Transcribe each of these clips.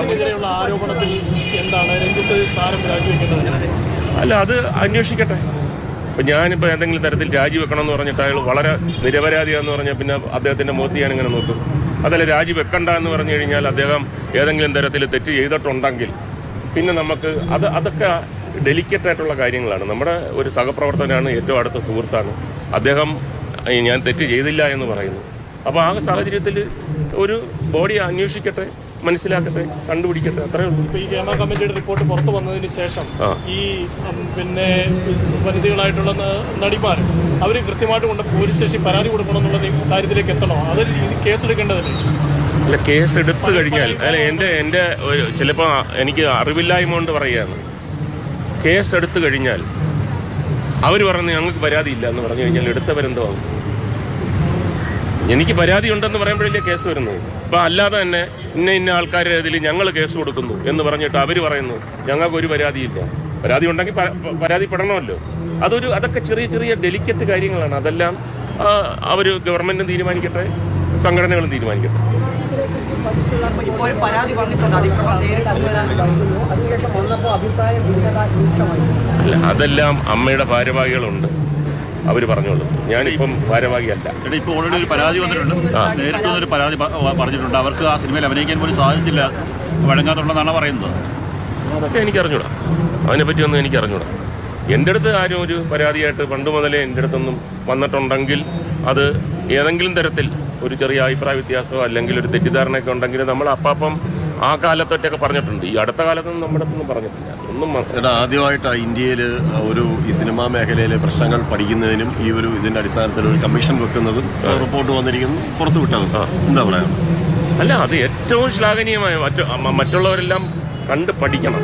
ഇങ്ങനെയുള്ള ആരോപണത്തിൽ എന്താണ് രഞ്ജിത്ത് സ്ഥാനം രാജിവെക്കുന്നത്? അല്ല, അത് അന്വേഷിക്കട്ടെ. ഇപ്പം ഞാനിപ്പോൾ എന്തെങ്കിലും തരത്തിൽ രാജിവെക്കണമെന്ന് പറഞ്ഞിട്ട് അയാൾ വളരെ നിരപരാധിയാന്ന് പറഞ്ഞാൽ പിന്നെ അദ്ദേഹത്തിൻ്റെ മുഖത്ത് ഞാനിങ്ങനെ നോക്കും. അതല്ല, രാജിവെക്കണ്ട എന്ന് പറഞ്ഞു കഴിഞ്ഞാൽ അദ്ദേഹം ഏതെങ്കിലും തരത്തിൽ തെറ്റ് ചെയ്തിട്ടുണ്ടെങ്കിൽ പിന്നെ നമുക്ക് അതൊക്കെ ഡെലിക്കേറ്റായിട്ടുള്ള കാര്യങ്ങളാണ്. നമ്മുടെ ഒരു സഹപ്രവർത്തകനാണ്, ഏറ്റവും അടുത്ത സുഹൃത്താണ് അദ്ദേഹം. ഞാൻ തെറ്റ് ചെയ്തില്ല എന്ന് പറയുന്നു. അപ്പോൾ ആ സാഹചര്യത്തിൽ ഒരു ബോഡി അന്വേഷിക്കട്ടെ, മനസ്സിലാക്കട്ടെ, കണ്ടുപിടിക്കട്ടെ, അത്രയേ ഉള്ളൂ. ഇപ്പോൾ ഈ കേരള കമ്മിറ്റിയുടെ റിപ്പോർട്ട് പുറത്തു വന്നതിന് ശേഷം ഈ പിന്നെ വനിതകളായിട്ടുള്ള നടിമാർ അവർ കൃത്യമായിട്ട് കൊണ്ട് പോലീസ് സ്റ്റേഷനിൽ പരാതി കൊടുക്കണമെന്നുള്ള കാര്യത്തിലേക്ക് എത്തണോ? അതിൽ കേസെടുക്കേണ്ടതല്ലേ? അല്ല, കേസെടുത്തു കഴിഞ്ഞാൽ എൻ്റെ ചിലപ്പോൾ എനിക്ക് അറിവില്ലായ്മ കൊണ്ട് പറയുകയാണ്. കേസെടുത്തു കഴിഞ്ഞാൽ അവർ പറഞ്ഞു ഞങ്ങൾക്ക് പരാതിയില്ല എന്ന് പറഞ്ഞു കഴിഞ്ഞാൽ എടുത്തവരെന്തോന്നും. എനിക്ക് പരാതി ഉണ്ടെന്ന് പറയുമ്പോഴല്ലേ കേസ് വരുന്നത്. ഇപ്പം അല്ലാതെ തന്നെ ഇന്ന ആൾക്കാരുടെ ഇതിൽ ഞങ്ങൾ കേസ് കൊടുക്കുന്നു എന്ന് പറഞ്ഞിട്ട് അവർ പറയുന്നു ഞങ്ങൾക്കൊരു പരാതിയില്ല. പരാതി ഉണ്ടെങ്കിൽ പരാതിപ്പെടണമല്ലോ. അതൊക്കെ ചെറിയ ചെറിയ ഡെലിക്കറ്റ് കാര്യങ്ങളാണ്. അതെല്ലാം അവർ ഗവൺമെൻറ്റും തീരുമാനിക്കട്ടെ, സംഘടനകളും തീരുമാനിക്കട്ടെ. അല്ല, അതെല്ലാം അമ്മയുടെ ഭാരവാഹികളുണ്ട്, അവർ പറഞ്ഞോളൂ. ഞാനിപ്പം ഭാരവാഹിയല്ല. ഇപ്പോൾ ഓൾറെഡി ഒരു പരാതി വന്നിട്ടുണ്ട്, നേരിട്ടൊരു പരാതി പറഞ്ഞിട്ടുണ്ട്. അവർക്ക് ആ സിനിമയിൽ അഭിനയിക്കാൻ പോലും സാധിച്ചില്ല, വഴങ്ങാത്തുള്ളതാണ് പറയുന്നത്. അതൊക്കെ എനിക്കറിഞ്ഞൂടാ, അതിനെപ്പറ്റിയൊന്നും എനിക്കറിഞ്ഞൂടാ. എൻ്റെ അടുത്ത് ആരും ഒരു പരാതിയായിട്ട് പണ്ട് മുതലേ എൻ്റെ അടുത്തൊന്നും വന്നിട്ടുണ്ടെങ്കിൽ അത് ഏതെങ്കിലും തരത്തിൽ ഒരു ചെറിയ അഭിപ്രായ വ്യത്യാസമോ അല്ലെങ്കിൽ ഒരു തെറ്റിദ്ധാരണയൊക്കെ ഉണ്ടെങ്കിൽ നമ്മൾ അപ്പം ആ കാലത്തൊട്ടൊക്കെ പറഞ്ഞിട്ടുണ്ട്. ഈ അടുത്ത കാലത്തൊന്നും നമ്മുടെ അടുത്തൊന്നും പറഞ്ഞിട്ടില്ല. ആദ്യമായിട്ടാണ് ഇന്ത്യയിൽ ഈ സിനിമാ മേഖലയിലെ പ്രശ്നങ്ങൾ പഠിക്കുന്നതിനും ഇതിൻ്റെ അടിസ്ഥാനത്തിൽ ഒരു കമ്മീഷൻ വെക്കുന്നതും റിപ്പോർട്ട് വന്നിരിക്കുന്നതും പുറത്തു വിട്ടതും എന്താ പറയുക? അല്ല, അത് ഏറ്റവും ശ്ലാഘനീയമായ. മറ്റുള്ളവരെല്ലാം കണ്ട് പഠിക്കണം,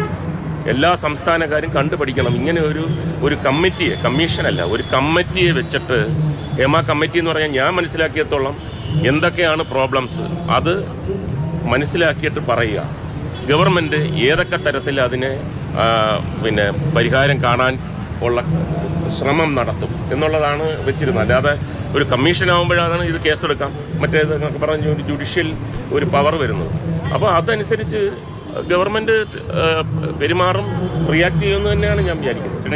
എല്ലാ സംസ്ഥാനക്കാരും കണ്ടു പഠിക്കണം. ഇങ്ങനെ ഒരു കമ്മിറ്റിയെ, കമ്മീഷനല്ല, ഒരു കമ്മിറ്റിയെ വെച്ചിട്ട്, ഹേമ കമ്മിറ്റി എന്ന് പറഞ്ഞാൽ ഞാൻ മനസ്സിലാക്കിയത്തോളം എന്തൊക്കെയാണ് പ്രോബ്ലംസ് അത് മനസ്സിലാക്കിയിട്ട് പറയുക. ഗവൺമെൻറ് ഏതൊക്കെ തരത്തിൽ അതിനെ പരിഹാരം കാണാൻ ഉള്ള ശ്രമം നടത്തും എന്നുള്ളതാണ് വെച്ചിരുന്നത്. അല്ലാതെ ഒരു കമ്മീഷനാകുമ്പോഴാണ് ഇത് കേസെടുക്കാം മറ്റേതെന്നൊക്കെ പറഞ്ഞ് ഒരു ജുഡീഷ്യൽ ഒരു പവർ വരുന്നത്. അപ്പോൾ അതനുസരിച്ച് ഗവൺമെൻറ് പെരുമാറും, റിയാക്ട് ചെയ്യുമെന്ന് തന്നെയാണ് ഞാൻ വിചാരിക്കുന്നത്.